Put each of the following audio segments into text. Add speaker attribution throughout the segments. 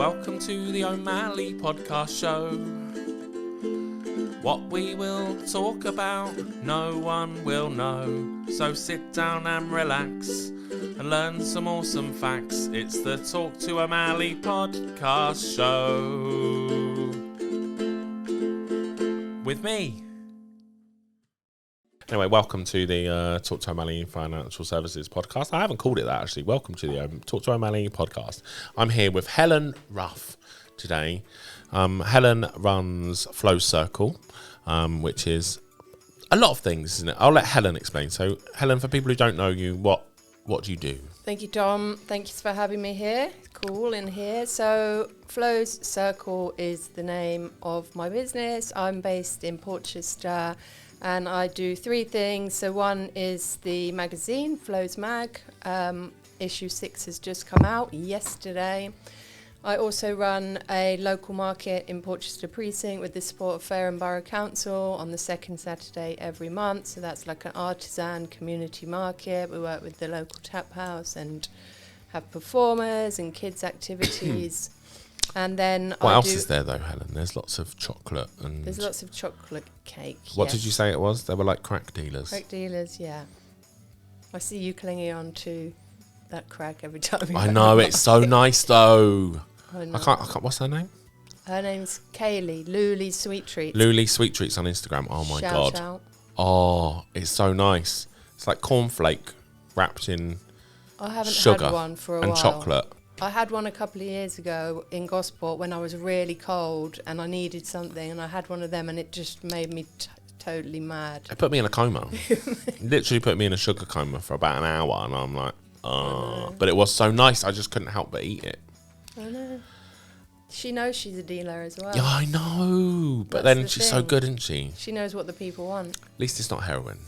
Speaker 1: Welcome to the O'Malley podcast show. What we will talk about, no one will know. So sit down and relax and learn some awesome facts. It's the Talk to O'Malley podcast show. With me. Anyway, welcome to the Talk to O'Malley Financial Services podcast. I haven't called it that, actually. Welcome to the Talk to O'Malley podcast. I'm here with Helen Ruff today. Helen runs Flow Circle, which is a lot of things, isn't it? I'll let Helen explain. So, Helen, for people who don't know you, what do you do?
Speaker 2: Thank you, Dom. Thank you for having me here. It's cool in here. So, Flow Circle is the name of my business. I'm based in Portchester. And I do three things. So one is the magazine, Flows Mag. Issue 6 has just come out yesterday. I also run a local market in Portchester Precinct with the support of Fair and Borough Council on the second Saturday every month. So that's like an artisan community market. We work with the local tap house and have performers and kids activities. And then
Speaker 1: what else is there though, Helen? There's lots of chocolate and...
Speaker 2: There's lots of chocolate cake,
Speaker 1: What did you say it was? They were like crack dealers.
Speaker 2: Crack dealers, yeah. I see you clinging on to that crack every time.
Speaker 1: I know, it's so nice though.
Speaker 2: I
Speaker 1: can't, what's her name?
Speaker 2: Her name's Kaylee, Luli's Sweet Treats.
Speaker 1: Luli's Sweet Treats on Instagram. Oh my God.
Speaker 2: Shout out.
Speaker 1: Oh, it's so nice. It's like cornflake wrapped in
Speaker 2: I haven't
Speaker 1: sugar
Speaker 2: had one for a
Speaker 1: and
Speaker 2: while.
Speaker 1: chocolate.
Speaker 2: I had one a couple of years ago in Gosport when I was really cold and I needed something, and I had one of them and it just made me totally mad.
Speaker 1: It put me in a coma. Literally put me in a sugar coma for about an hour, and I'm like, oh. But it was so nice, I just couldn't help but eat it.
Speaker 2: I know. She knows she's a dealer as well.
Speaker 1: Yeah, I know. But
Speaker 2: That's
Speaker 1: then
Speaker 2: the
Speaker 1: she's so
Speaker 2: thing.
Speaker 1: good, isn't she?
Speaker 2: She knows what the people want.
Speaker 1: At least it's not heroin.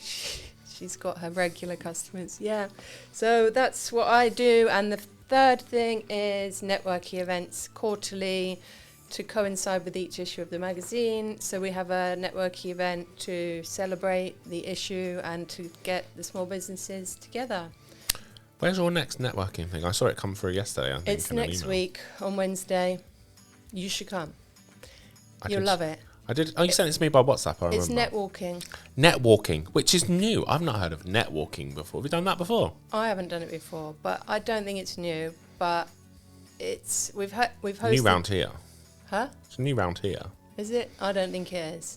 Speaker 2: She's got her regular customers, yeah. So that's what I do. And the third thing is networking events quarterly to coincide with each issue of the magazine. So we have a networking event to celebrate the issue and to get the small businesses together.
Speaker 1: Where's your next networking thing? I saw it come through yesterday, I think.
Speaker 2: It's next week on Wednesday. You should come. You'll love it.
Speaker 1: I did. Oh, you sent it to me by WhatsApp, I remember.
Speaker 2: It's netwalking.
Speaker 1: Netwalking, which is new. I've not heard of netwalking before. Have you done that before?
Speaker 2: I haven't done it before, but I don't think it's new. But it's we've hosted.
Speaker 1: New round here.
Speaker 2: Huh?
Speaker 1: It's new round here.
Speaker 2: Is it? I don't think it is.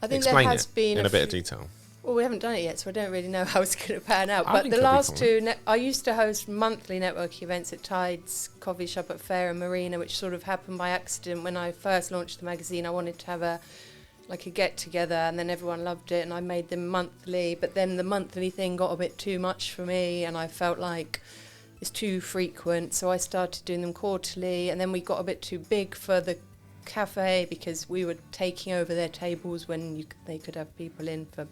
Speaker 2: I think
Speaker 1: Explain
Speaker 2: there has
Speaker 1: it
Speaker 2: been
Speaker 1: in a bit of detail.
Speaker 2: Well, we haven't done it yet, so I don't really know how it's going to pan out.
Speaker 1: I
Speaker 2: But
Speaker 1: think
Speaker 2: the
Speaker 1: it'll be
Speaker 2: last
Speaker 1: fine.
Speaker 2: two, I used to host monthly networking events at Tides Coffee Shop at Fair and Marina, which sort of happened by accident. When I first launched the magazine, I wanted to have a get together, and then everyone loved it, and I made them monthly. But then the monthly thing got a bit too much for me, and I felt like it's too frequent, so I started doing them quarterly. And then we got a bit too big for the cafe because we were taking over their tables when they could have people in for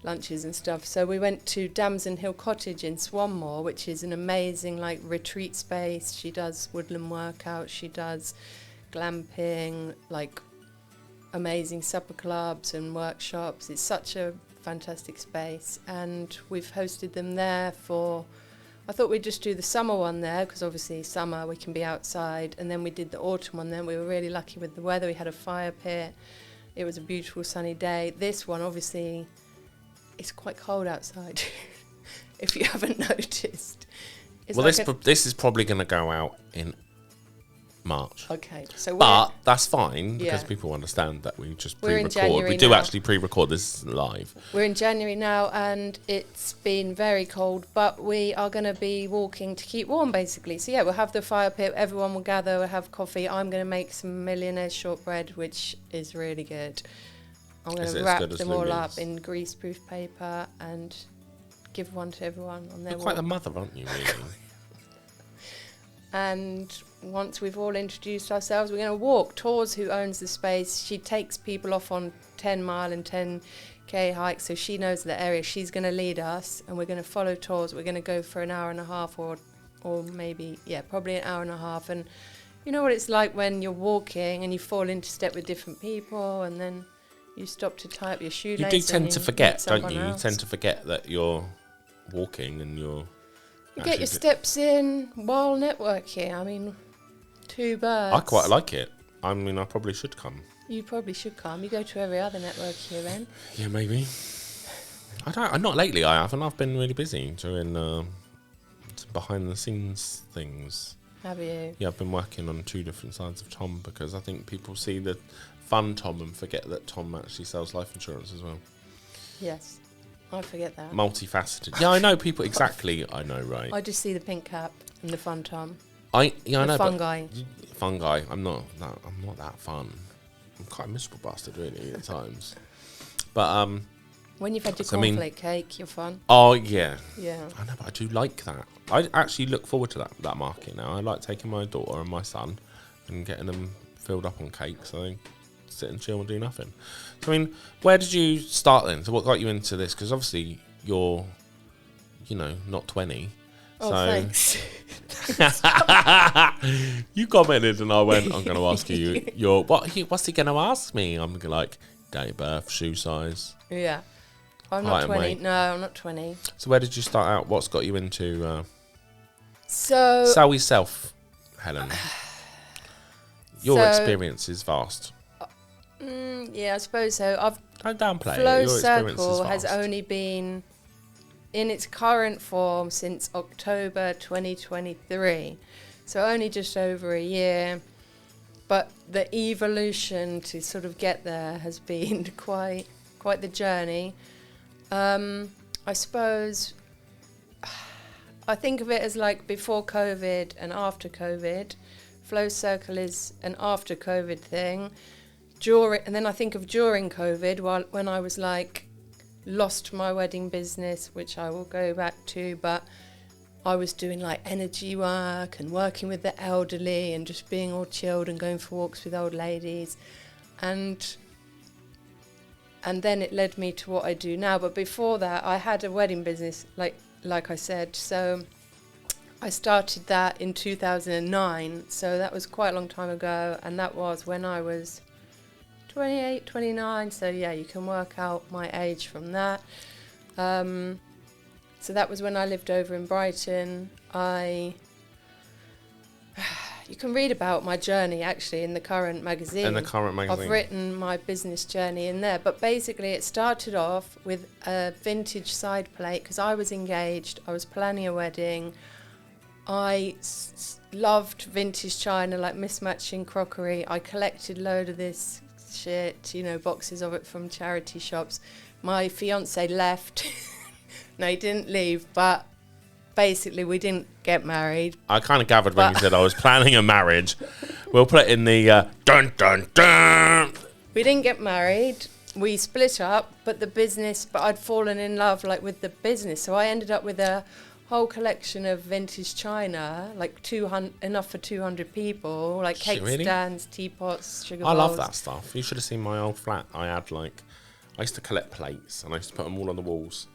Speaker 2: lunches and stuff. So we went to Damson Hill Cottage in Swanmore, which is an amazing retreat space. She does woodland workouts, she does glamping, amazing supper clubs and workshops. It's such a fantastic space, and we've hosted them there for... I thought we'd just do the summer one there because obviously summer we can be outside, and then we did the autumn one. Then we were really lucky with the weather. We had a fire pit. It was a beautiful sunny day. This one obviously it's quite cold outside if you haven't noticed. It's
Speaker 1: this is probably going to go out in March.
Speaker 2: Okay, so
Speaker 1: but that's fine because
Speaker 2: Yeah.
Speaker 1: people understand that we just
Speaker 2: We're in
Speaker 1: pre-record.
Speaker 2: January
Speaker 1: We do
Speaker 2: now.
Speaker 1: actually pre-record this live.
Speaker 2: we're in January now, and it's been very cold, but we are going to be walking to keep warm, basically. So yeah, we'll have the fire pit, everyone will gather, we'll have coffee. I'm going to make some millionaire shortbread, which is really good. I'm going
Speaker 1: Is it
Speaker 2: to
Speaker 1: as
Speaker 2: wrap
Speaker 1: good as
Speaker 2: them all
Speaker 1: Luli's?
Speaker 2: up in greaseproof paper and give one to everyone on their
Speaker 1: You're
Speaker 2: walk.
Speaker 1: quite the mother, aren't you, really?
Speaker 2: And once we've all introduced ourselves, we're going to walk. Tors, who owns the space, she takes people off on 10-mile and 10K hikes, so she knows the area. She's going to lead us, and we're going to follow Tors. We're going to go for an hour and a half, or maybe, probably an hour and a half. And you know what it's like when you're walking and you fall into step with different people, and then you stop to tie up your shoelace.
Speaker 1: You do tend
Speaker 2: and
Speaker 1: to
Speaker 2: meet
Speaker 1: forget, don't
Speaker 2: someone
Speaker 1: you?
Speaker 2: else.
Speaker 1: You tend to forget that you're walking and you're
Speaker 2: You get your steps in while networking. I mean, 2 birds.
Speaker 1: I quite like it. I mean, I probably should come.
Speaker 2: You probably should come. You go to every other networking event.
Speaker 1: Yeah, maybe. Not lately. I haven't. I've been really busy doing some behind the scenes things.
Speaker 2: Have you?
Speaker 1: Yeah, I've been working on 2 different sides of Tom because I think people see the fun Tom and forget that Tom actually sells life insurance as well.
Speaker 2: Yes, I forget that.
Speaker 1: Multifaceted. Yeah, I know people exactly. I know, right?
Speaker 2: I just see the pink cap and the fun Tom.
Speaker 1: I know.
Speaker 2: Fun guy.
Speaker 1: Fun guy. I'm not that fun. I'm quite a miserable bastard, really, at times. But
Speaker 2: when you've had your cornflake cake, you're fun.
Speaker 1: Oh yeah.
Speaker 2: Yeah.
Speaker 1: I know, but I do like that. I actually look forward to that market now. I like taking my daughter and my son and getting them filled up on cake so they sit and chill and do nothing. So, I mean, where did you start then? So what got you into this? Because obviously you're, not 20.
Speaker 2: Oh,
Speaker 1: so
Speaker 2: thanks.
Speaker 1: You commented and I went, I'm going to ask you, what's he going to ask me? I'm like, date of birth, shoe size.
Speaker 2: Yeah. I'm not 20. No, I'm not 20.
Speaker 1: So where did you start out? What's got you into
Speaker 2: sell
Speaker 1: yourself, Helen? Your experience is vast.
Speaker 2: Yeah, I suppose so.
Speaker 1: Don't downplay
Speaker 2: Flow
Speaker 1: it. Your experience
Speaker 2: Circle
Speaker 1: is vast.
Speaker 2: has only been in its current form since October 2023. So only just over a year. But the evolution to sort of get there has been quite the journey. I suppose I think of it as like before COVID and after COVID. Flow Circle is an after COVID thing. And then I think of during COVID, when I was like lost my wedding business, which I will go back to, but I was doing like energy work and working with the elderly and just being all chilled and going for walks with old ladies. And then it led me to what I do now. But before that, I had a wedding business, like I said. So I started that in 2009. So that was quite a long time ago. And that was when I was 28, 29. So yeah, you can work out my age from that. So that was when I lived over in Brighton. You can read about my journey actually in the current magazine. I've written my business journey in there. But basically it started off with a vintage side plate because I was engaged. I was planning a wedding. I loved vintage china, like mismatching crockery. I collected load of this shit, boxes of it from charity shops. My fiance left. No, he didn't leave, but basically we didn't get married.
Speaker 1: I kind of gathered when you said I was planning a marriage. We'll put it in the dun dun dun.
Speaker 2: We didn't get married. We split up, but I'd fallen in love with the business. So I ended up with a whole collection of vintage china, like 200, enough for 200 people, like cake stands, teapots, sugar bowls.
Speaker 1: I love that stuff. You should have seen my old flat. I used to collect plates and I used to put them all on the walls.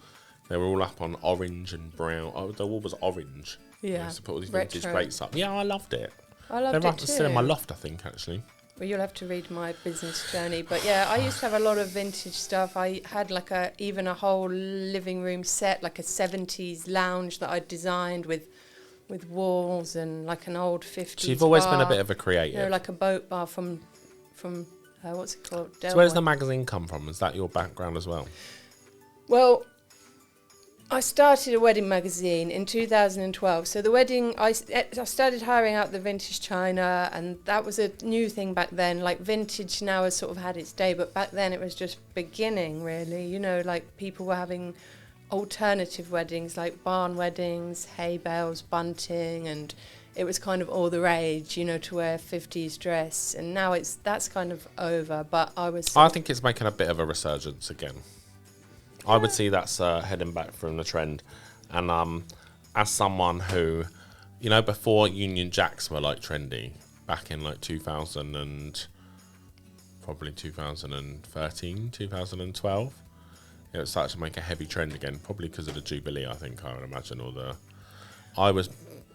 Speaker 1: They were all up on orange and brown. Oh, the wall was orange.
Speaker 2: Yeah.
Speaker 1: I used to put all these vintage plates up. Yeah, I loved it.
Speaker 2: I loved it too.
Speaker 1: They're still in my loft, I think, actually.
Speaker 2: Well, you'll have to read my business journey. But yeah, I used to have a lot of vintage stuff. I had even a whole living room set, like a 70s lounge that I designed with walls and like an old 50s
Speaker 1: So you've always been a bit of a creative.
Speaker 2: Like a boat bar from what's it called?
Speaker 1: So where's the magazine come from? Is that your background as well?
Speaker 2: Well, I started a wedding magazine in 2012. So the wedding, I started hiring out the vintage china, and that was a new thing back then. Like vintage now has sort of had its day, but back then it was just beginning, really. Like people were having alternative weddings, like barn weddings, hay bales, bunting, and it was kind of all the rage, to wear 50s dress. And now that's kind of over, but I
Speaker 1: think it's making a bit of a resurgence again. I would see that's heading back from the trend. And as someone who, before Union Jacks were like trendy, back in like 2000 and probably 2013, 2012, it started to make a heavy trend again, probably because of the Jubilee, I think, I would imagine. I was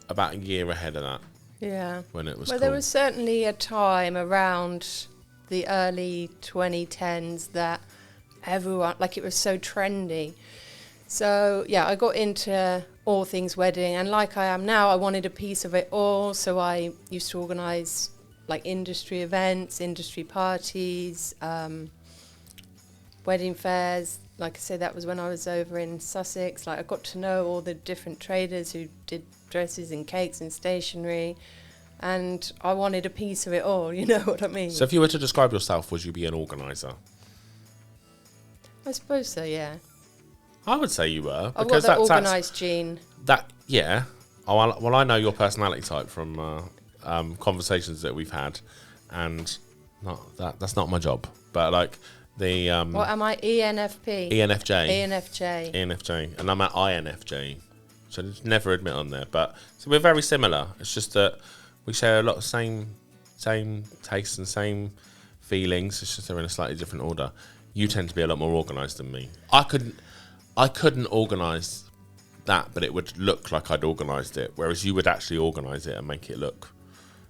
Speaker 1: about a year ahead of that.
Speaker 2: Yeah.
Speaker 1: When it was
Speaker 2: Well,
Speaker 1: cool.
Speaker 2: there was certainly a time around the early 2010s that everyone, it was so trendy. So yeah, I got into all things wedding. And like I am now, I wanted a piece of it all. So I used to organise like industry events, industry parties, wedding fairs. Like I said, that was when I was over in Sussex. Like I got to know all the different traders who did dresses and cakes and stationery. And I wanted a piece of it all, you know what I mean?
Speaker 1: So if you were to describe yourself, would you be an organiser?
Speaker 2: I suppose so, yeah.
Speaker 1: I would say you were.
Speaker 2: I've got that organised gene.
Speaker 1: Yeah. Oh, well, I know your personality type from conversations that we've had, and that's not my job. But like the
Speaker 2: what am I? ENFP.
Speaker 1: ENFJ, and I'm at INFJ. So just never admit on there. But so we're very similar. It's just that we share a lot of same tastes and same feelings. It's just they're in a slightly different order. You tend to be a lot more organised than me. I couldn't organise that, but it would look like I'd organised it, whereas you would actually organise it and make it look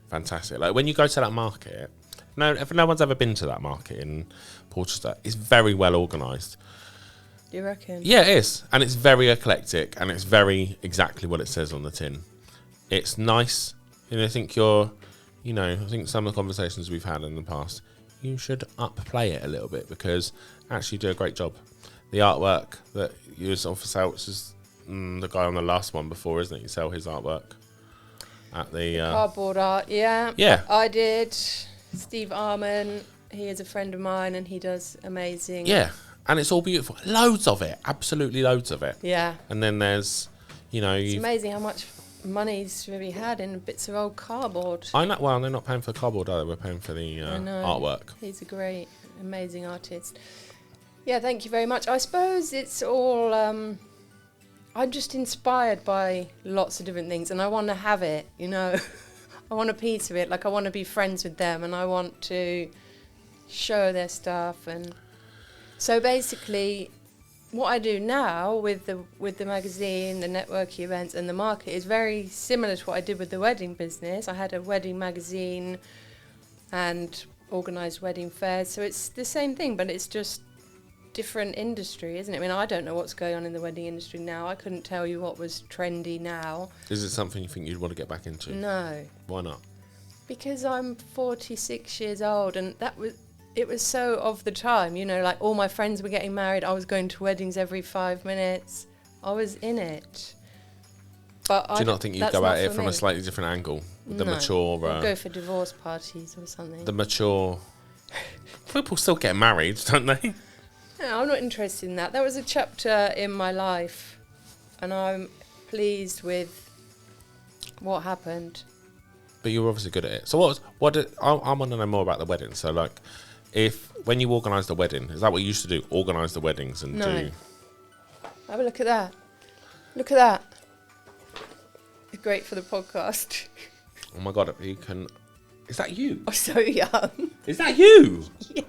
Speaker 1: fantastic. Like when you go to that market, if no one's ever been to that market in Porchester, it's very well organised.
Speaker 2: Do you reckon?
Speaker 1: Yeah, it is. And it's very eclectic, and it's very exactly what it says on the tin. It's nice. I think I think some of the conversations we've had in the past, you should upplay it a little bit because actually you do a great job. The artwork that you sort of sell, which is the guy on the last one before, isn't it? You sell his artwork at the
Speaker 2: cardboard art, yeah.
Speaker 1: Yeah.
Speaker 2: I did. Steve Arman, he is a friend of mine and he does amazing.
Speaker 1: Yeah, and it's all beautiful. Loads of it, absolutely loads of it.
Speaker 2: Yeah.
Speaker 1: And then there's,
Speaker 2: it's amazing how much money's to be had in bits of old cardboard.
Speaker 1: I know. Well, they're not paying for cardboard either. We're paying for the artwork.
Speaker 2: He's a great, amazing artist. Yeah, thank you very much. I suppose it's all. I'm just inspired by lots of different things, and I want to have it. I want a piece of it. Like I want to be friends with them, and I want to show their stuff. And so basically, what I do now with the magazine, the networking events, and the market is very similar to what I did with the wedding business. I had a wedding magazine and organised wedding fairs, so it's the same thing, but it's just different industry, isn't it? I mean, I don't know what's going on in the wedding industry now. I couldn't tell you what was trendy now.
Speaker 1: Is it something you think you'd want to get back into?
Speaker 2: No.
Speaker 1: Why not?
Speaker 2: Because I'm 46 years old, and it was so of the time, like all my friends were getting married. I was going to weddings every 5 minutes. I was in it. But
Speaker 1: do you not think you'd go at it from a slightly different angle? With the mature...
Speaker 2: I'd go for divorce parties or something.
Speaker 1: The mature... People still get married, don't they?
Speaker 2: No, I'm not interested in that. That was a chapter in my life, and I'm pleased with what happened.
Speaker 1: But you were obviously good at it. So I want to know more about the wedding. So like, when you organised a wedding, is that what you used to do? Organise the weddings and do...
Speaker 2: Have a look at that. Look at that. It's great for the podcast.
Speaker 1: Oh my God, you can... Is that you?
Speaker 2: I'm so young.
Speaker 1: Is that you?
Speaker 2: Yeah.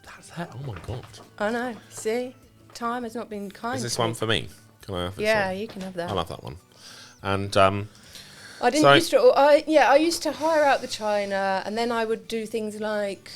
Speaker 1: That's that. Oh my God.
Speaker 2: I know. See? Time has not been kind.
Speaker 1: Is this one for me? Can I have this
Speaker 2: Yeah,
Speaker 1: one?
Speaker 2: you can have that.
Speaker 1: I'll have that one. And...
Speaker 2: I used to hire out the china, and then I would do things like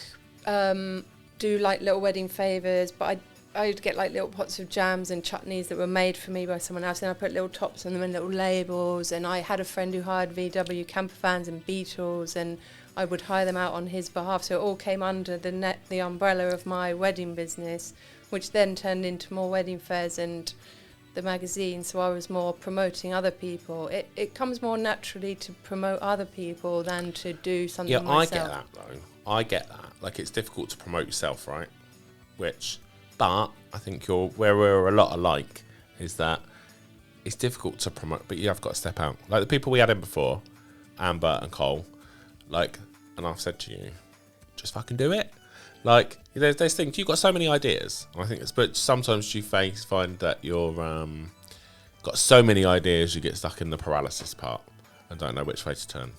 Speaker 2: do like little wedding favours, but I'd get like little pots of jams and chutneys that were made for me by someone else, and I put little tops on them and little labels. And I had a friend who hired VW camper vans and Beetles, and I would hire them out on his behalf. So it all came under the umbrella of my wedding business, which then turned into more wedding fairs and the magazine. So I was more promoting other people. It comes more naturally to promote other people than to do something myself.
Speaker 1: Yeah, I get that though. I get that. Like, it's difficult to promote yourself, right? But I think where we're a lot alike is that it's difficult to promote, but you have got to step out. Like the people we had in before, Amber and Cole, and I've said to you, just fucking do it. Like, there's things, you've got so many ideas. I think but sometimes you find that you're got so many ideas, you get stuck in the paralysis part and don't know which way to turn.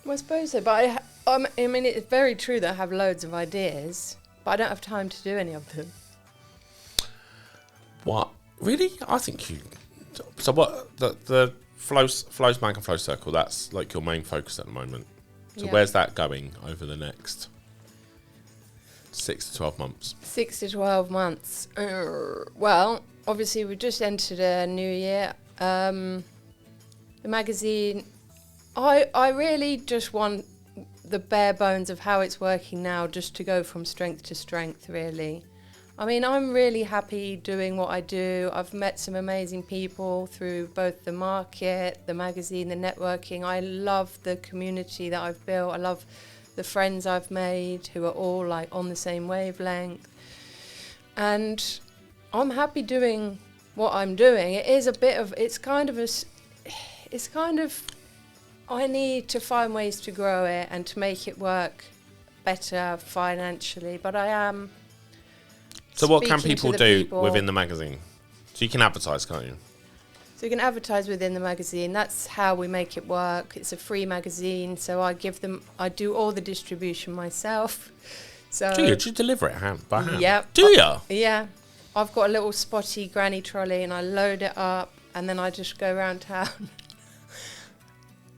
Speaker 2: Well, I suppose so, but I mean, it's very true that I have loads of ideas, but I don't have time to do any of them.
Speaker 1: What? Really? I think you... So what, the Flows Mag and Flow Circle, that's like your main focus at the moment. So where's that going over the next 6 to 12 months?
Speaker 2: 6 to 12 months. Well, obviously we've just entered a new year. The magazine, I really just want the bare bones of how it's working now, just to go from strength to strength, really. I mean, I'm really happy doing what I do. I've met some amazing people through both the market, the magazine, the networking. I love the community that I've built. I love the friends I've made who are all like on the same wavelength. And I'm happy doing what I'm doing. It's kind of, I need to find ways to grow it and to make it work better financially, but I am.
Speaker 1: So what can people do within the magazine? So you can advertise, can't you?
Speaker 2: So you can advertise within the magazine. That's how we make it work. It's a free magazine, so I do all the distribution myself. So
Speaker 1: do you deliver it by hand?
Speaker 2: Yeah.
Speaker 1: Do you?
Speaker 2: Yeah. I've got a little spotty granny trolley and I load it up and then I just go around town.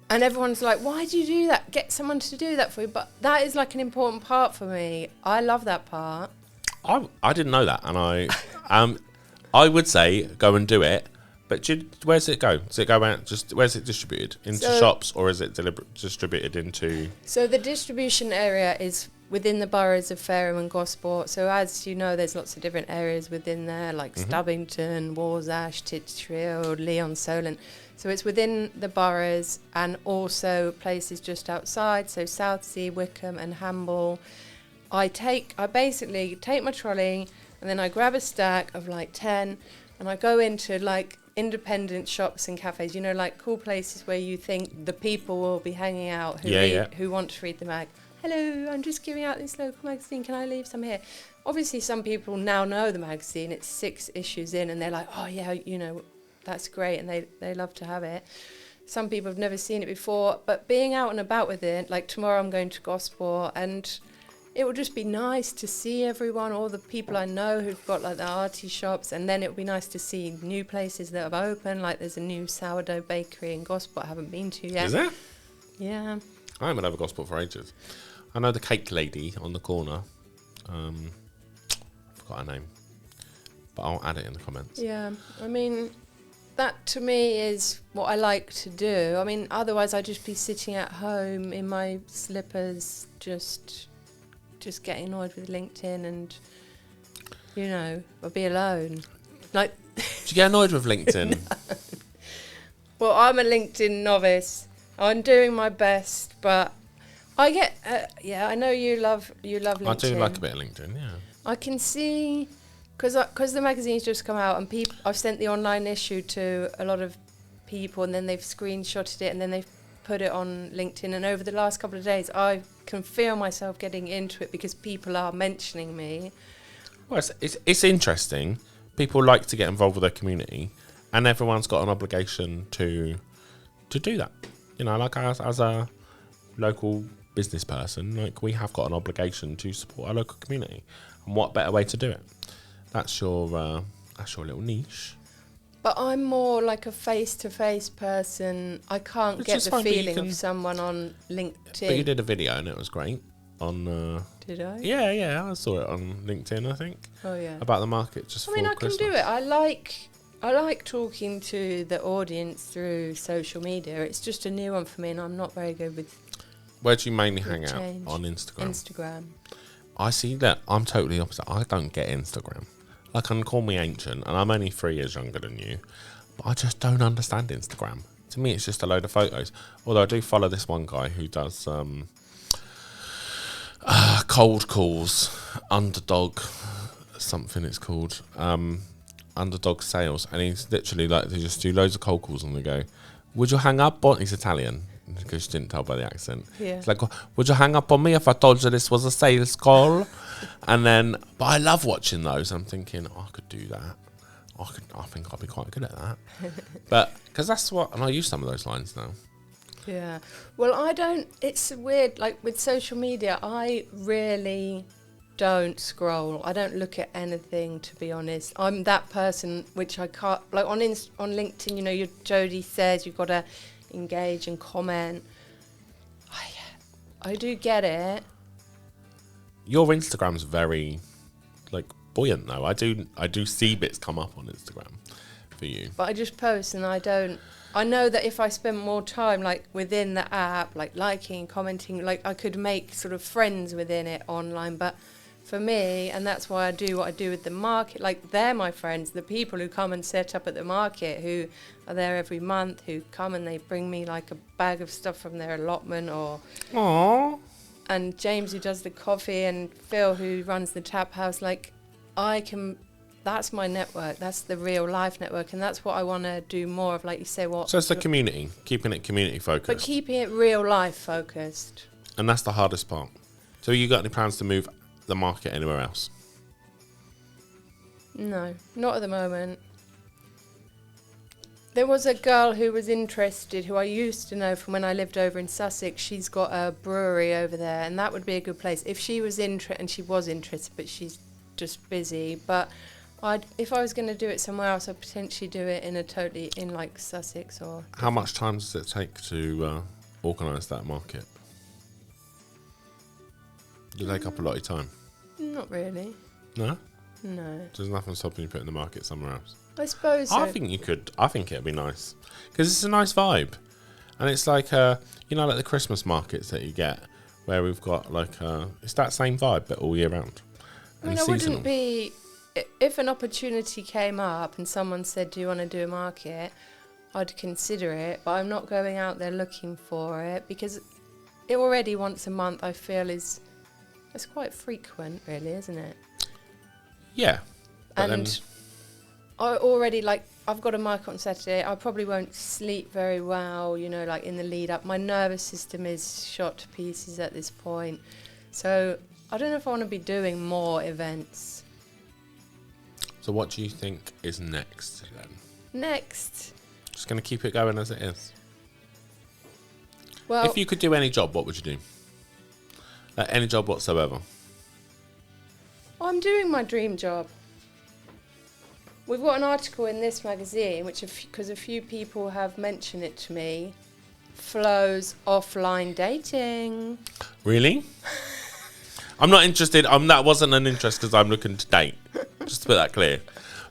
Speaker 2: And everyone's like, why do you do that? Get someone to do that for you. But that is like an important part for me. I love that part.
Speaker 1: I didn't know that, and I would say go and do it. But where's it go? Does it go out? Where's it distributed? Into shops, or is it distributed into? So
Speaker 2: the distribution area is within the boroughs of Fareham and Gosport. So as you know, there's lots of different areas within there, like Stubbington, Warsash, Titchfield, Leon, Solent. So it's within the boroughs and also places just outside. So Southsea, Wickham, and Hamble. I basically take my trolley and then I grab a stack of like 10 and I go into like independent shops and cafes, like cool places where you think the people will be hanging out who want to read the mag. Hello, I'm just giving out this local magazine. Can I leave some here? Obviously, some people now know the magazine. It's 6 issues in and they're like, oh yeah, that's great. And they love to have it. Some people have never seen it before, but being out and about with it, like tomorrow I'm going to Gosport and it would just be nice to see everyone, all the people I know who've got like the arty shops, and then it would be nice to see new places that have opened. Like there's a new sourdough bakery in Gosport I haven't been to yet.
Speaker 1: Is there?
Speaker 2: Yeah.
Speaker 1: I haven't had a Gosport for ages. I know the cake lady on the corner. I forgot her name, but I'll add it in the comments.
Speaker 2: Yeah, I mean, that to me is what I like to do. I mean, otherwise I'd just be sitting at home in my slippers, just getting annoyed with LinkedIn and, I'll be alone. Like,
Speaker 1: do you get annoyed with LinkedIn?
Speaker 2: No. Well, I'm a LinkedIn novice. I'm doing my best, but I get, I know you love LinkedIn.
Speaker 1: I do like a bit of LinkedIn, yeah.
Speaker 2: I can see, because the magazine's just come out and I've sent the online issue to a lot of people and then they've screenshotted it and then they've put it on LinkedIn, and over the last couple of days I can feel myself getting into it because people are mentioning me.
Speaker 1: Well, it's interesting. People like to get involved with their community, and everyone's got an obligation to do that. Like as a local business person, like we have got an obligation to support our local community, and what better way to do it? That's your little niche. But
Speaker 2: I'm more like a face-to-face person. I can't get the feeling of someone on LinkedIn.
Speaker 1: But you did a video and it was great.
Speaker 2: Did I?
Speaker 1: Yeah, I saw it on LinkedIn, I think.
Speaker 2: Oh yeah.
Speaker 1: About the market just for Christmas.
Speaker 2: I can do it. I like talking to the audience through social media. It's just a new one for me, and I'm not very good with.
Speaker 1: Where do you mainly hang out? On Instagram.
Speaker 2: Instagram.
Speaker 1: I see that. I'm totally opposite. I don't get Instagram. Like, and call me ancient, and I'm only 3 years younger than you, but I just don't understand Instagram. To me, it's just a load of photos. Although I do follow this one guy who does cold calls, underdog, something it's called, underdog sales, and he's literally like, they just do loads of cold calls and they go, would you hang up on, he's Italian, because you didn't tell by the accent.
Speaker 2: Yeah.
Speaker 1: It's like, would you hang up on me if I told you this was a sales call? And then, but I love watching those. I'm thinking, I could do that. I think I'll be quite good at that. But, because that's what, and I use some of those lines now.
Speaker 2: Yeah. Well, it's weird, like with social media, I really don't scroll. I don't look at anything, to be honest. I'm that person which I can't, like on LinkedIn, your Jodie says you've got to engage and comment. I do get it.
Speaker 1: Your Instagram's very, like, buoyant though. I do see bits come up on Instagram for you.
Speaker 2: But I just post, and I know that if I spend more time like within the app, like liking, commenting, like I could make sort of friends within it online. But for me, and that's why I do what I do with the market, like they're my friends, the people who come and set up at the market, who are there every month, who come and they bring me like a bag of stuff from their allotment, or
Speaker 1: Aww.
Speaker 2: and James who does the coffee, and Phil who runs the tap house. Like that's my network, that's the real life network, and that's what I want to do more of, like you say.
Speaker 1: So it's the community, keeping it community focused.
Speaker 2: But keeping it real life focused.
Speaker 1: And that's the hardest part. So you got any plans to move the market anywhere else?
Speaker 2: No, not at the moment. There was a girl who was interested, who I used to know from when I lived over in Sussex. She's got a brewery over there, and that would be a good place. If she was interested, and she was interested, but she's just busy. But if I was going to do it somewhere else, I'd potentially do it in like Sussex or...
Speaker 1: How much time does it take to organise that market? Does it take up a lot of time?
Speaker 2: Not really.
Speaker 1: No?
Speaker 2: No.
Speaker 1: There's nothing stopping you putting the market somewhere else.
Speaker 2: I suppose so.
Speaker 1: I think you could. I think it'd be nice. Because it's a nice vibe. And it's like, like the Christmas markets that you get, where we've got like, it's that same vibe, but all year round.
Speaker 2: I mean, I wouldn't be... If an opportunity came up and someone said, do you want to do a market, I'd consider it, but I'm not going out there looking for it, because it already once a month, I feel, it's quite frequent, really, isn't it?
Speaker 1: Yeah.
Speaker 2: And I already, like, I've got a market on Saturday. I probably won't sleep very well, like in the lead up. My nervous system is shot to pieces at this point. So I don't know if I want to be doing more events.
Speaker 1: So what do you think is next then?
Speaker 2: Next?
Speaker 1: Just going to keep it going as it is.
Speaker 2: Well,
Speaker 1: if you could do any job, what would you do? Any job whatsoever.
Speaker 2: I'm doing my dream job. We've got an article in this magazine, which, because a few people have mentioned it to me, Flo's offline dating.
Speaker 1: Really? I'm not interested. That wasn't an interest because I'm looking to date. Just to put that clear.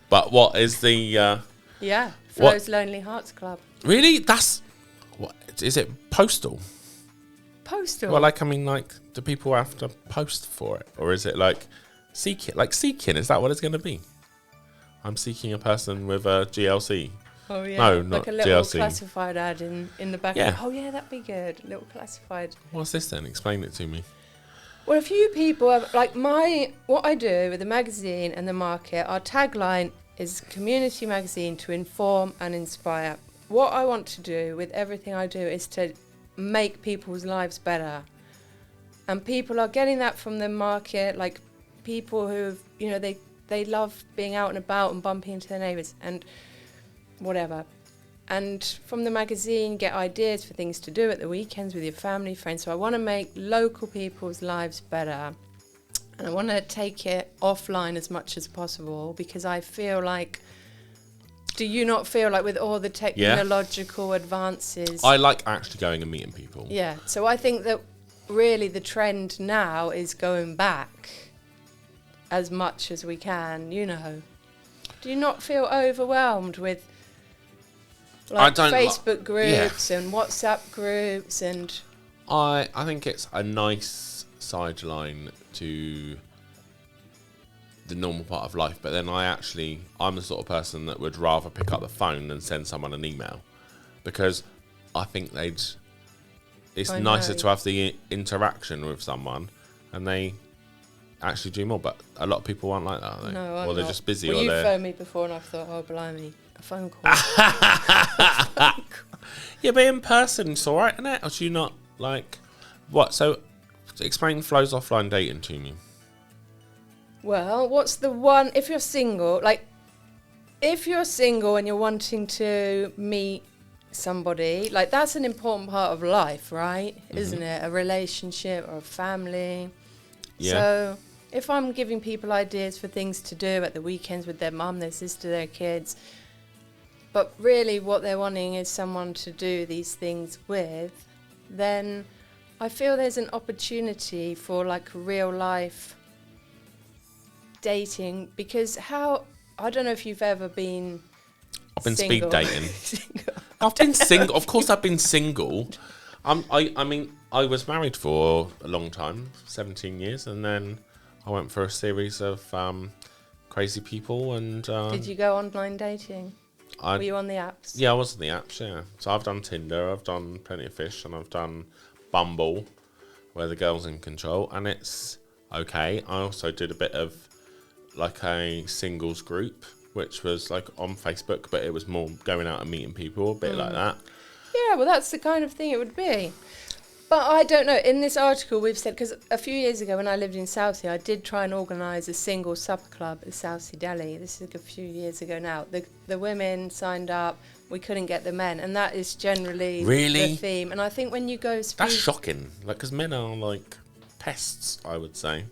Speaker 1: But what is the...
Speaker 2: yeah, Flo's Lonely Hearts Club.
Speaker 1: Really? That's... What is it? Postal?
Speaker 2: Postal?
Speaker 1: Well, do people have to post for it? Or is it like seeking? Like seeking, is that what it's going to be? I'm seeking a person with a GLC.
Speaker 2: Oh, yeah.
Speaker 1: No, not
Speaker 2: like a little
Speaker 1: GLC.
Speaker 2: classified ad in the back.
Speaker 1: Yeah.
Speaker 2: Oh, yeah, that'd be good. A little classified.
Speaker 1: What's this then? Explain it to me.
Speaker 2: Well, a few people have, like what I do with the magazine and the market, our tagline is community magazine to inform and inspire. What I want to do with everything I do is to make people's lives better. And people are getting that from the market, like people who, they love being out and about and bumping into their neighbours and whatever. And from the magazine, get ideas for things to do at the weekends with your family, friends. So I want to make local people's lives better. And I want to take it offline as much as possible, because I feel like, do you not feel like with all the technological advances?
Speaker 1: I like actually going and meeting people.
Speaker 2: Yeah. So I think that really the trend now is going back as much as we can, Do you not feel overwhelmed with Facebook groups and WhatsApp groups and...
Speaker 1: I think it's a nice sideline to the normal part of life, but then I'm the sort of person that would rather pick up the phone than send someone an email, because I think it's nicer to have the interaction with someone, and they actually do more. But a lot of people aren't like that, are they?
Speaker 2: No, I'm
Speaker 1: or they're
Speaker 2: not.
Speaker 1: just busy.
Speaker 2: Well,
Speaker 1: or
Speaker 2: you
Speaker 1: they're...
Speaker 2: phoned me before and I thought, oh, blimey, a phone call.
Speaker 1: Yeah, but in person, it's all right, isn't it? Or do you not like... What? So, explain Flo's offline dating to me.
Speaker 2: Well, what's the one... If you're single and you're wanting to meet somebody, like, that's an important part of life, right? Mm-hmm. Isn't it? A relationship or a family. Yeah. So if I'm giving people ideas for things to do at the weekends with their mum, their sister, their kids, but really what they're wanting is someone to do these things with, then I feel there's an opportunity for like real life dating, because I don't know if you've ever been
Speaker 1: I've been
Speaker 2: single.
Speaker 1: speed dating. I've been single. Of course, I've been single. I mean, I was married for a long time, 17 years, and then I went for a series of crazy people. And
Speaker 2: Did you go online dating? Were you on the apps?
Speaker 1: Yeah, I was on the apps. Yeah, so I've done Tinder, I've done Plenty of Fish, and I've done Bumble, where the girl's in control, and it's okay. I also did a bit of like a singles group, which was like on Facebook, but it was more going out and meeting people, a bit like that.
Speaker 2: Yeah, well, that's the kind of thing it would be. But I don't know. In this article, we've said, because a few years ago when I lived in Southsea, I did try and organise a single supper club at Southsea Deli. This is a few years ago now. The women signed up. We couldn't get the men. And that is generally the theme. And I think when you go...
Speaker 1: That's shocking. Like, because men are, like, pests, I would say.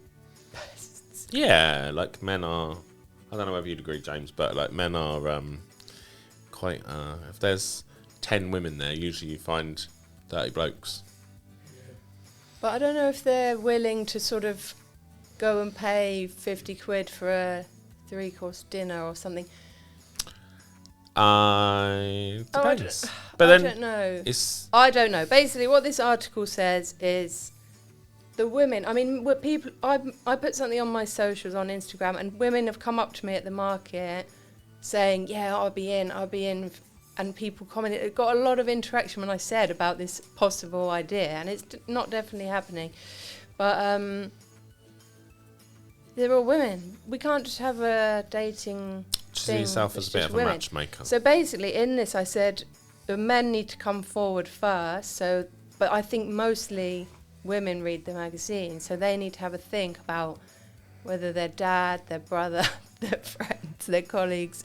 Speaker 2: Pests?
Speaker 1: Yeah, like, men are... I don't know whether you'd agree, James, but, like, men are quite... if there's 10 women there, usually you find 30 blokes.
Speaker 2: But I don't know if they're willing to sort of go and pay 50 quid for a 3-course dinner or something.
Speaker 1: Depends.
Speaker 2: I don't know. I don't know. Basically, what this article says is the women... I mean, people. I put something on my socials on Instagram, and women have come up to me at the market saying, yeah, I'll be in. And people commented. It got a lot of interaction when I said about this possible idea, and it's not definitely happening. But they're all women. We can't just have a dating
Speaker 1: See yourself as a bit of a matchmaker.
Speaker 2: So basically, in this, I said the men need to come forward first. But I think mostly women read the magazine, so they need to have a think about whether their dad, their brother, their friends, their colleagues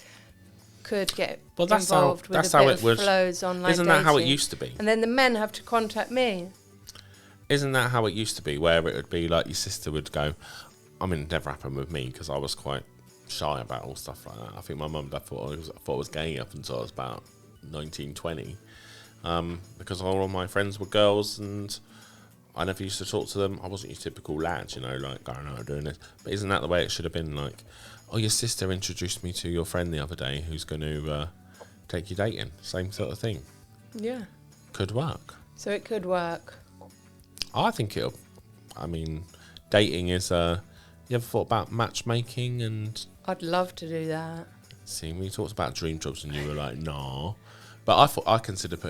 Speaker 2: could get involved with a bit of flows online.
Speaker 1: Isn't that how it used to be?
Speaker 2: And then the men have to contact me.
Speaker 1: Isn't that how it used to be, where it would be like your sister would go... I mean, it never happened with me because I was quite shy about all stuff like that. I think my mum and dad thought I was gay up until I was about 19, 20. Because all of my friends were girls and I never used to talk to them. I wasn't your typical lad, you know, like going out and doing this. But isn't that the way it should have been? Like, oh, your sister introduced me to your friend the other day who's going to take you dating. Same sort of thing.
Speaker 2: Yeah.
Speaker 1: Could work.
Speaker 2: So it could work.
Speaker 1: I think it'll... I mean, dating is... you ever thought about matchmaking and...
Speaker 2: I'd love to do that.
Speaker 1: See, we talked about dream jobs and you were like, nah. But I considered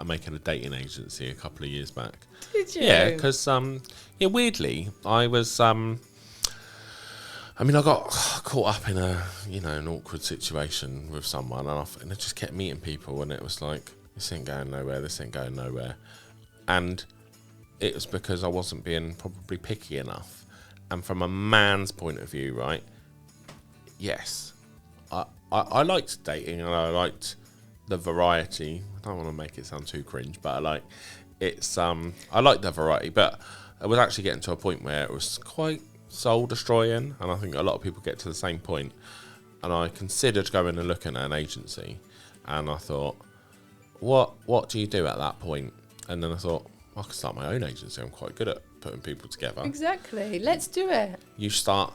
Speaker 1: making a dating agency a couple of years back.
Speaker 2: Did you?
Speaker 1: Yeah, because, weirdly, I was... I mean, I got caught up in an awkward situation with someone and I just kept meeting people and it was like, this ain't going nowhere. And it was because I wasn't being probably picky enough. And from a man's point of view, right, yes, I liked dating and I liked the variety. I don't want to make it sound too cringe, but I like the variety. But I was actually getting to a point where it was quite soul destroying, and I think a lot of people get to the same point. And I considered going and looking at an agency, and I thought, what do you do at that point? And then I thought, I could start my own agency. I'm quite good at putting people together.
Speaker 2: Exactly. Let's do it.
Speaker 1: You use I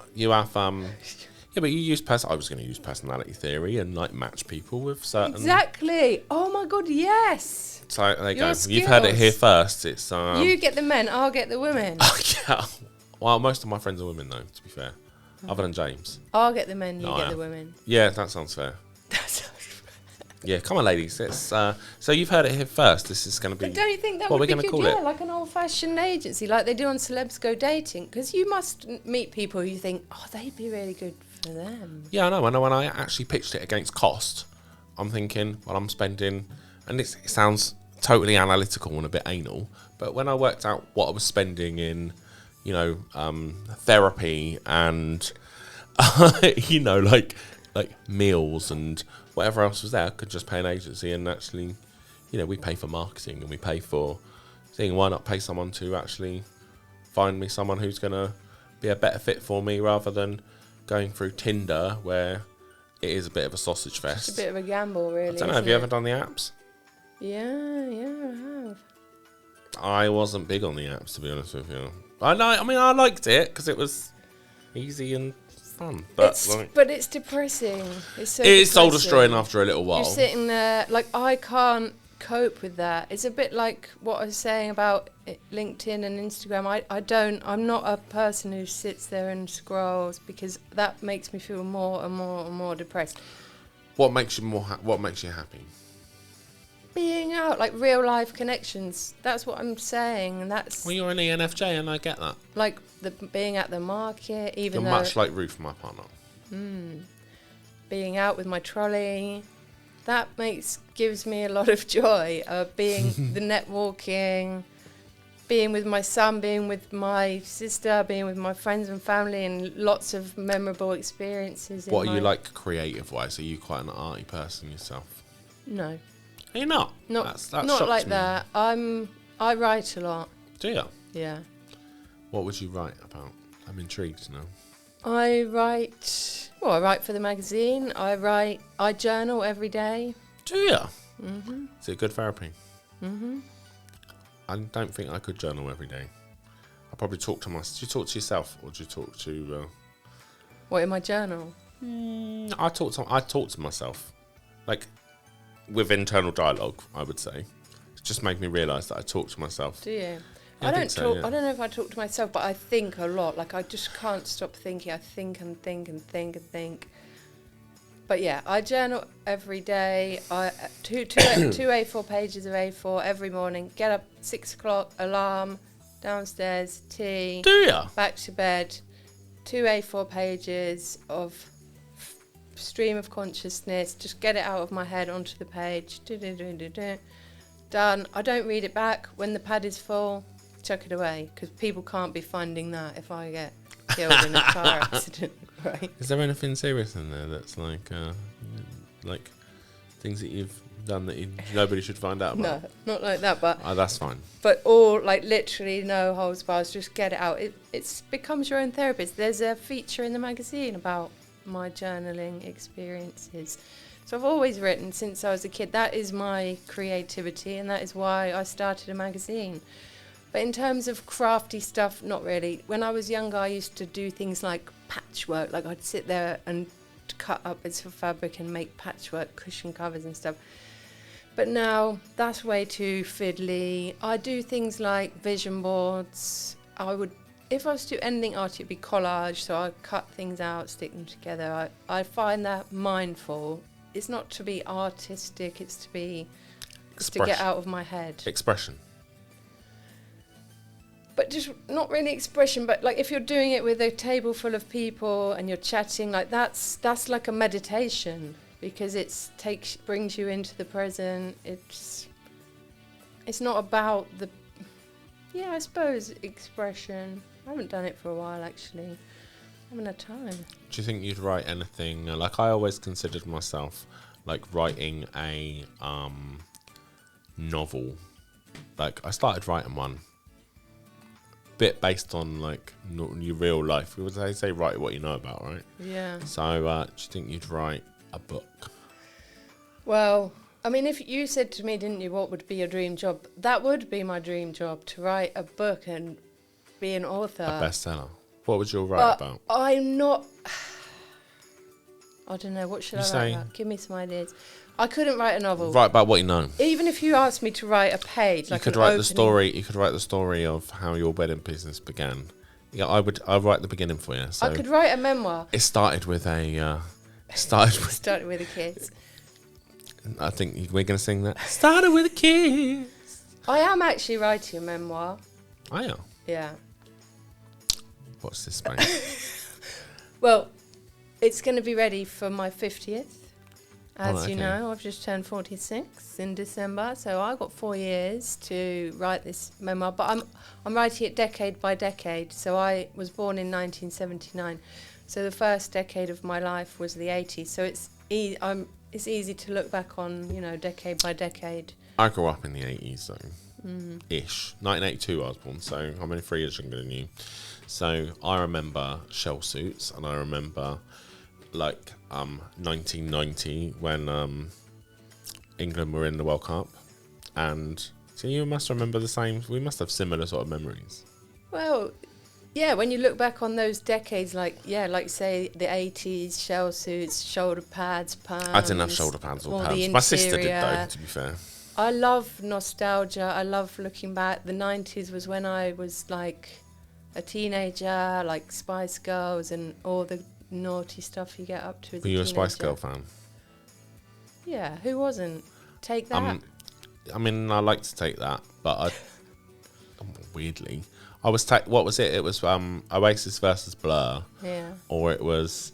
Speaker 1: was going to use personality theory and like match people with certain...
Speaker 2: Exactly. Oh my God, yes.
Speaker 1: So there you go.
Speaker 2: Skills.
Speaker 1: You've heard it here first. It's
Speaker 2: you get the men, I'll get the women.
Speaker 1: Yeah. Well, most of my friends are women though, to be fair. Other than James.
Speaker 2: I'll get the men, you get the women.
Speaker 1: Yeah, that sounds fair. Yeah, come on, ladies. It's, so you've heard it here first. This is going to be...
Speaker 2: But don't you think that would be good? Yeah, like an old-fashioned agency, like they do on Celebs Go Dating. Because you must meet people who you think, oh, they'd be really good for them.
Speaker 1: Yeah, I know. When I actually pitched it against cost, I'm thinking, well, I'm spending... And it sounds totally analytical and a bit anal, but when I worked out what I was spending in, therapy and, like meals and... whatever else was there, I could just pay an agency and actually, we pay for marketing and we pay for thing. Why not pay someone to actually find me someone who's going to be a better fit for me rather than going through Tinder where it is a bit of a sausage fest.
Speaker 2: It's a bit of a gamble, really.
Speaker 1: I don't know, have you ever done the apps?
Speaker 2: Yeah, I have.
Speaker 1: I wasn't big on the apps, to be honest with you. I liked it because it was easy and fun.
Speaker 2: But it's depressing. It's so
Speaker 1: it's soul
Speaker 2: depressing.
Speaker 1: destroying after a little while.
Speaker 2: You're sitting there, like, I can't cope with that. It's a bit like what I was saying about LinkedIn and Instagram. I'm not a person who sits there and scrolls, because that makes me feel more and more and more depressed.
Speaker 1: What makes you what makes you happy?
Speaker 2: Being out, like real life connections. That's what I'm saying, and that's.
Speaker 1: Well, you're an ENFJ, and I get that.
Speaker 2: Like being at the market, even
Speaker 1: you're
Speaker 2: though.
Speaker 1: Much like Ruth, my partner.
Speaker 2: Being out with my trolley, that gives me a lot of joy. Being the networking, being with my son, being with my sister, being with my friends and family, and lots of memorable experiences.
Speaker 1: What are you like creative-wise? Are you quite an arty person yourself?
Speaker 2: No.
Speaker 1: Are you not?
Speaker 2: Not
Speaker 1: that
Speaker 2: like
Speaker 1: me.
Speaker 2: that. I write a lot.
Speaker 1: Do you?
Speaker 2: Yeah.
Speaker 1: What would you write about? I'm intrigued now.
Speaker 2: I write for the magazine. I journal every day.
Speaker 1: Do you? Mm-hmm. Is it good therapy? Mm-hmm. I don't think I could journal every day. I probably talk to myself. Do you talk to yourself, or do you talk to?
Speaker 2: What, in my journal?
Speaker 1: I talk to myself, like with internal dialogue. I would say. It just made me realise that I talk to myself.
Speaker 2: Do you?
Speaker 1: Yeah,
Speaker 2: I don't talk.
Speaker 1: Yeah.
Speaker 2: I don't know if I talk to myself, but I think a lot. Like, I just can't stop thinking. I think and think and think and think. But yeah, I journal every day. Two A4 pages of A4 every morning. Get up 6 o'clock, alarm, downstairs, tea.
Speaker 1: Do ya?
Speaker 2: Back to bed. 2 A4 pages of stream of consciousness. Just get it out of my head onto the page. Done. I don't read it back. When the pad is full, chuck it away, because people can't be finding that if I get killed in a car accident. Right.
Speaker 1: Is there anything serious in there that's like things that you've done that nobody should find out about?
Speaker 2: No, not like that, but
Speaker 1: that's fine.
Speaker 2: But all, like, literally no holds bars, just get it out. It becomes your own therapist. There's a feature in the magazine about my journaling experiences. So I've always written since I was a kid. That is my creativity, and that is why I started a magazine. But in terms of crafty stuff, not really. When I was younger, I used to do things like patchwork. Like, I'd sit there and cut up bits of fabric and make patchwork cushion covers and stuff. But now, that's way too fiddly. I do things like vision boards. If I was to do anything art, it'd be collage. So I cut things out, stick them together. I find that mindful. It's not to be artistic, it's to be... It's to get out of my head.
Speaker 1: Expression.
Speaker 2: But just not really expression, but like if you're doing it with a table full of people and you're chatting, like that's like a meditation, because brings you into the present. It's not about the, I suppose, expression. I haven't done it for a while, actually. I haven't had time.
Speaker 1: Do you think you'd write anything, like I always considered myself like writing a novel. Like I started writing one. Bit based on like your real life. They say write what you know about, right?
Speaker 2: Yeah.
Speaker 1: So do you think you'd write a book?
Speaker 2: Well, I mean, if you said to me, didn't you, what would be your dream job? That would be my dream job, to write a book and be an author.
Speaker 1: A bestseller. What would you write about?
Speaker 2: I'm not... I don't know, what should I write about? Give me some ideas. I couldn't write a novel.
Speaker 1: Write about what you know.
Speaker 2: Even if you asked me to write a page, like
Speaker 1: you could write the story. You could write the story of how your wedding business began. Yeah, I'll write the beginning for you. So
Speaker 2: I could write a memoir.
Speaker 1: It started with a.
Speaker 2: Started with a kiss.
Speaker 1: I think we're going to sing that. Started with a kiss.
Speaker 2: I am actually writing a memoir.
Speaker 1: Oh yeah.
Speaker 2: Yeah.
Speaker 1: What's this space?
Speaker 2: Well, it's going to be ready for my 50th. As you
Speaker 1: okay.
Speaker 2: know, I've just turned 46 in December, so I've got 4 years to write this memoir. But I'm writing it decade by decade. So I was born in 1979. So the first decade of my life was the 80s. So it's easy to look back on, decade by decade.
Speaker 1: I grew up in the 80s, so ish. 1982 I was born, so I'm only 3 years younger than you. So I remember shell suits, and I remember 1990 when England were in the World Cup, and so you must remember the same. We must have similar sort of memories.
Speaker 2: Well, yeah, when you look back on those decades, like say the 80s, shell suits, shoulder pads, pants.
Speaker 1: I didn't have shoulder pads or pants. My sister did though, to be fair.
Speaker 2: I love nostalgia. I love looking back. The 90s was when I was like a teenager, like Spice Girls and all the naughty stuff you get up to as a teenager.
Speaker 1: Were you a Spice Girl fan?
Speaker 2: Yeah, who wasn't? Take That.
Speaker 1: I mean, I like to Take That, but weirdly, I was what was it? It was Oasis versus Blur.
Speaker 2: Yeah.
Speaker 1: Or it was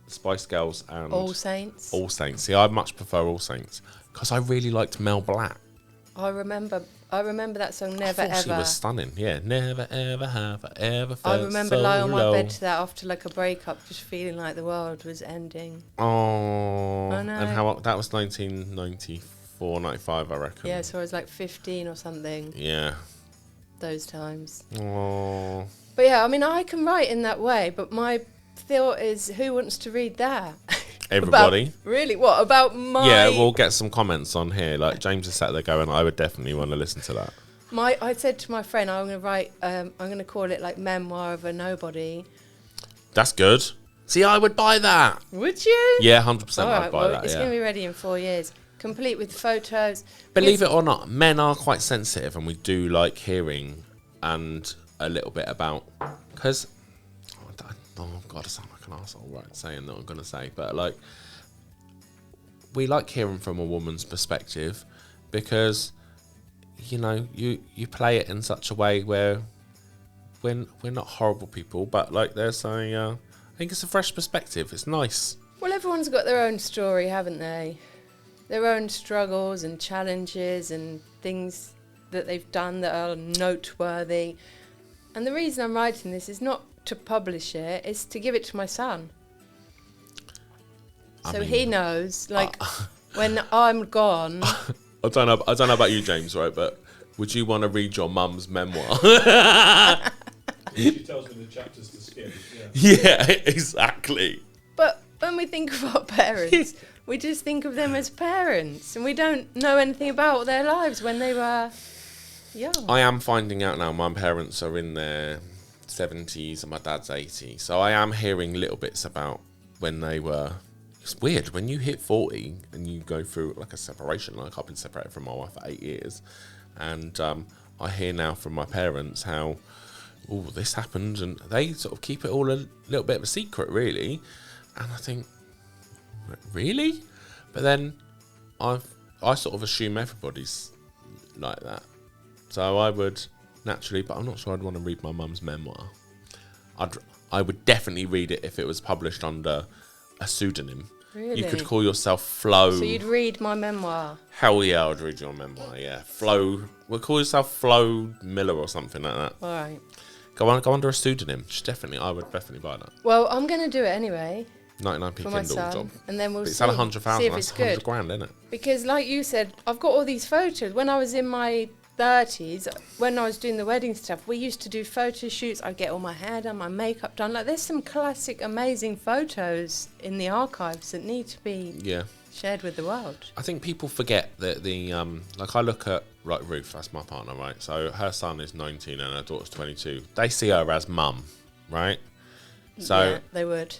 Speaker 1: Spice Girls and
Speaker 2: All Saints.
Speaker 1: All Saints. See, I much prefer All Saints because I really liked Mel Black.
Speaker 2: I remember that song. Never
Speaker 1: I thought
Speaker 2: ever.
Speaker 1: She was stunning. Yeah, never ever have I ever felt
Speaker 2: I remember
Speaker 1: so
Speaker 2: lying on my
Speaker 1: low.
Speaker 2: bed to that after like a breakup, just feeling like the world was ending.
Speaker 1: Oh,
Speaker 2: I know.
Speaker 1: and how that was 1994, 95, I reckon.
Speaker 2: Yeah, so I was like 15 or something.
Speaker 1: Yeah.
Speaker 2: Those times.
Speaker 1: Oh.
Speaker 2: But yeah, I mean, I can write in that way, but my thought is, who wants to read that?
Speaker 1: Everybody.
Speaker 2: Really? What about my?
Speaker 1: Yeah, we'll get some comments on here. Like James is sat there going, I would definitely want to listen to that.
Speaker 2: I said to my friend, I'm going to write. I'm going to call it like Memoir of a Nobody.
Speaker 1: That's good. See, I would buy that.
Speaker 2: Would you?
Speaker 1: Yeah, 100%.
Speaker 2: All
Speaker 1: I'd
Speaker 2: right,
Speaker 1: buy that.
Speaker 2: It's
Speaker 1: Yeah.
Speaker 2: going to be ready in 4 years, complete with photos.
Speaker 1: Believe it or not, men are quite sensitive, and we do like hearing and a little bit about because. Oh God, I sound like an arsehole, right? Saying that I'm going to say, but like, we like hearing from a woman's perspective because, you know, you play it in such a way where we're not horrible people, but like there's I think it's a fresh perspective. It's nice.
Speaker 2: Well, everyone's got their own story, haven't they? Their own struggles and challenges and things that they've done that are noteworthy. And the reason I'm writing this is not to publish it, it's to give it to my son. So he knows, like, when I'm gone.
Speaker 1: I don't know about you, James, right? But would you want to read your mum's memoir?
Speaker 3: She tells me the chapters to skip.
Speaker 1: Yeah. Yeah, exactly.
Speaker 2: But when we think of our parents, we just think of them as parents, and we don't know anything about their lives when they were young.
Speaker 1: I am finding out now. My parents are in their 70s, and my dad's 80. So I am hearing little bits about when they were. It's weird when you hit 40 and you go through like a separation. Like I've been separated from my wife for 8 years, and I hear now from my parents how, oh, this happened, and they sort of keep it all a little bit of a secret, really. And I think, really? But then I sort of assume everybody's like that. So I would naturally, but I'm not sure I'd want to read my mum's memoir. I would definitely read it if it was published under a pseudonym.
Speaker 2: Really?
Speaker 1: You could call yourself Flo.
Speaker 2: So you'd read my memoir?
Speaker 1: Hell yeah, I'd read your memoir, yeah. Flo, we'll call yourself Flo Miller or something like that.
Speaker 2: All right.
Speaker 1: Go under a pseudonym. I would definitely buy that.
Speaker 2: Well, I'm going to do it anyway.
Speaker 1: 99p
Speaker 2: for
Speaker 1: Kindle
Speaker 2: my son,
Speaker 1: job.
Speaker 2: and then we'll
Speaker 1: But it's
Speaker 2: see,
Speaker 1: at 100,000,
Speaker 2: see if
Speaker 1: that's
Speaker 2: it's
Speaker 1: 100
Speaker 2: good.
Speaker 1: grand, isn't it?
Speaker 2: Because like you said, I've got all these photos. When I was in my 30s, when I was doing the wedding stuff, we used to do photo shoots. I'd get all my hair done, my makeup done. Like there's some classic, amazing photos in the archives that need to be shared with the world.
Speaker 1: I think people forget that like I look at, like Ruth, that's my partner, right? So her son is 19 and her daughter's 22. They see her as mum, right? So
Speaker 2: yeah, they would.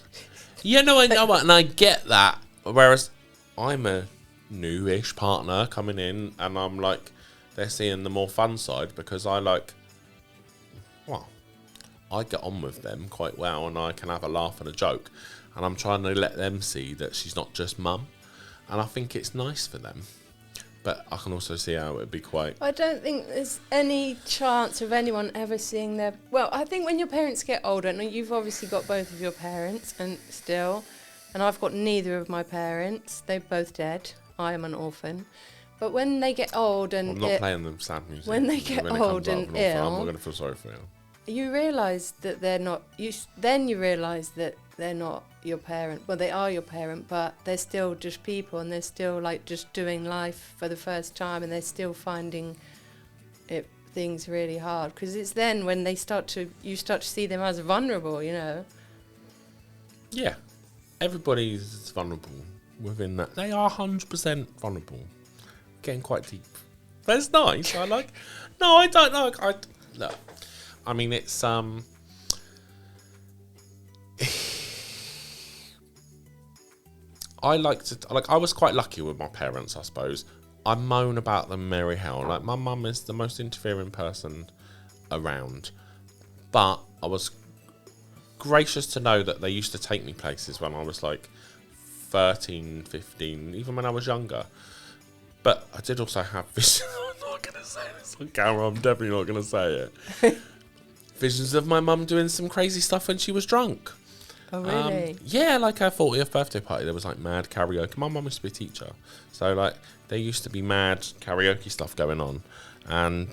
Speaker 1: Yeah, no, I know, and I get that. Whereas I'm a newish partner coming in, and I'm like, they're seeing the more fun side because I get on with them quite well, and I can have a laugh and a joke, and I'm trying to let them see that she's not just mum, and I think it's nice for them. But I can also see how it would be quite.
Speaker 2: I don't think there's any chance of anyone ever seeing their. Well, I think when your parents get older, and you've obviously got both of your parents, and I've got neither of my parents. They're both dead. I am an orphan. But when they get old and
Speaker 1: I'm not playing them sad music.
Speaker 2: When they get old and ill,
Speaker 1: I'm not going to feel sorry for you.
Speaker 2: You realise that they're not. Then you realise that they're not your parent. Well, they are your parent, but they're still just people, and they're still like just doing life for the first time, and they're still finding things really hard. Because it's then when you start to see them as vulnerable, you know.
Speaker 1: Yeah, everybody's vulnerable within that. They are 100% vulnerable. Getting quite deep. But it's nice. I like. No, I don't know. Look, I mean, it's I was quite lucky with my parents, I suppose. I moan about them merry hell. Like, my mum is the most interfering person around. But I was gracious to know that they used to take me places when I was like 13, 15, even when I was younger. But I did also have visions. I'm not going to say this on camera. I'm definitely not going to say it. Visions of my mum doing some crazy stuff when she was drunk.
Speaker 2: Oh, really?
Speaker 1: Yeah, like her 40th birthday party, there was like mad karaoke. My mum used to be a teacher, so like there used to be mad karaoke stuff going on, and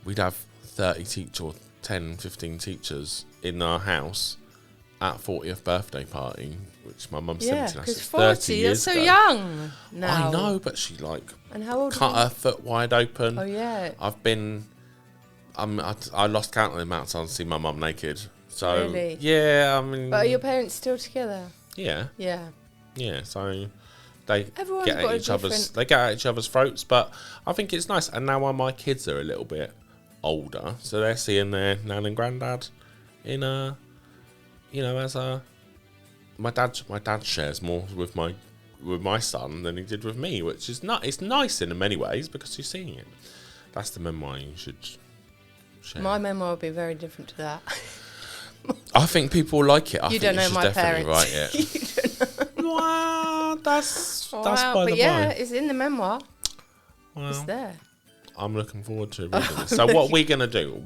Speaker 1: we'd have 30 teachers or 10, 15 teachers in our house at 40th birthday party, which my mum's 70.
Speaker 2: Because
Speaker 1: 40,
Speaker 2: that's so young now.
Speaker 1: I know, but she like
Speaker 2: and how old
Speaker 1: cut her foot wide open.
Speaker 2: Oh, yeah.
Speaker 1: I've been, I lost count of the amount of times I've seen my mum naked. So,
Speaker 2: really?
Speaker 1: Yeah, I mean...
Speaker 2: But are your parents still together?
Speaker 1: Yeah.
Speaker 2: Yeah.
Speaker 1: Yeah, so they
Speaker 2: Everyone's
Speaker 1: get
Speaker 2: got
Speaker 1: at
Speaker 2: a
Speaker 1: each other's... They get at each other's throats, but I think it's nice. And now my kids are a little bit older, so they're seeing their nan and granddad in a... You know, as a... My dad shares more with my son than he did with me, which is not... It's nice in many ways because you're seeing it. That's the memoir you should share.
Speaker 2: My memoir would be very different to that.
Speaker 1: I think people like it. I
Speaker 2: You
Speaker 1: think
Speaker 2: don't know
Speaker 1: should
Speaker 2: my
Speaker 1: definitely
Speaker 2: parents.
Speaker 1: write it. Well, that's
Speaker 2: Wow,
Speaker 1: by
Speaker 2: but
Speaker 1: the
Speaker 2: yeah,
Speaker 1: by.
Speaker 2: it's in the memoir. It's
Speaker 1: Well,
Speaker 2: there.
Speaker 1: I'm looking forward to reading this. So what we're gonna do?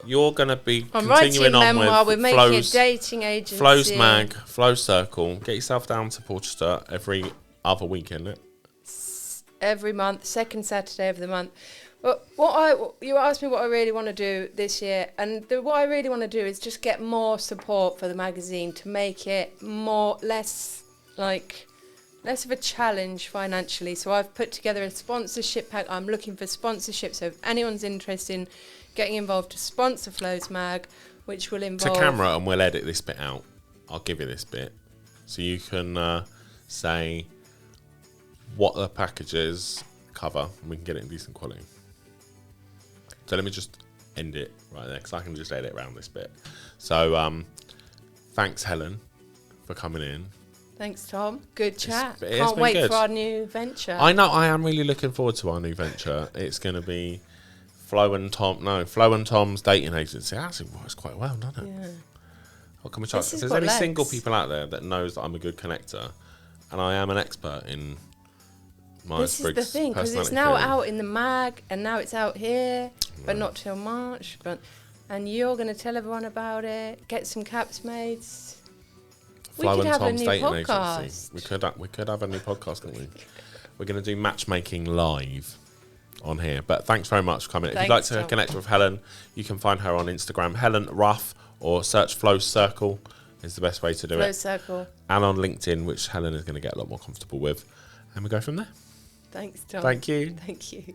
Speaker 1: You're gonna be
Speaker 2: I'm
Speaker 1: continuing
Speaker 2: writing
Speaker 1: on
Speaker 2: memoir. We're
Speaker 1: with
Speaker 2: making a
Speaker 1: Flows,
Speaker 2: dating agency.
Speaker 1: Flows Mag, Flow Circle. Get yourself down to Porchester every other week, isn't it?
Speaker 2: Every month, second Saturday of the month. But you asked me what I really want to do this year, and what I really want to do is just get more support for the magazine to make it less of a challenge financially. So I've put together a sponsorship pack. I'm looking for sponsorship. So if anyone's interested in getting involved to sponsor Flows Mag, which will involve...
Speaker 1: To camera, and we'll edit this bit out. I'll give you this bit. So you can say what the packages cover, and we can get it in decent quality. So let me just end it right there, because I can just edit around this bit. So thanks, Helen, for coming in.
Speaker 2: Thanks, Tom. Good chat.
Speaker 1: It's
Speaker 2: Can't
Speaker 1: been
Speaker 2: wait
Speaker 1: good.
Speaker 2: for our new venture.
Speaker 1: I know, I am really looking forward to our new venture. It's going to be Flo and Tom's dating agency. Actually works quite well, doesn't it?
Speaker 2: Yeah.
Speaker 1: What can we try? If
Speaker 2: This has
Speaker 1: there's
Speaker 2: got
Speaker 1: any
Speaker 2: legs.
Speaker 1: single people out there that knows that I'm a good connector, and I am an expert in
Speaker 2: This is the thing, because it's now out in the mag, and now it's out here, but not till March. And you're going to tell everyone about it, get some caps made. We
Speaker 1: Flo
Speaker 2: could
Speaker 1: and
Speaker 2: have a
Speaker 1: Tom's
Speaker 2: new
Speaker 1: dating
Speaker 2: podcast.
Speaker 1: agency. We could have a new podcast, couldn't we? We're going to do matchmaking live on here. But thanks very much for coming. If you'd like
Speaker 2: Thanks,
Speaker 1: to
Speaker 2: Tom.
Speaker 1: connect with Helen, you can find her on Instagram, Helen Ruff, or search Flow Circle is the best way to do
Speaker 2: Flow
Speaker 1: it.
Speaker 2: Circle.
Speaker 1: And on LinkedIn, which Helen is going to get a lot more comfortable with. And we go from there.
Speaker 2: Thanks, Tom.
Speaker 1: Thank you.
Speaker 2: Thank you.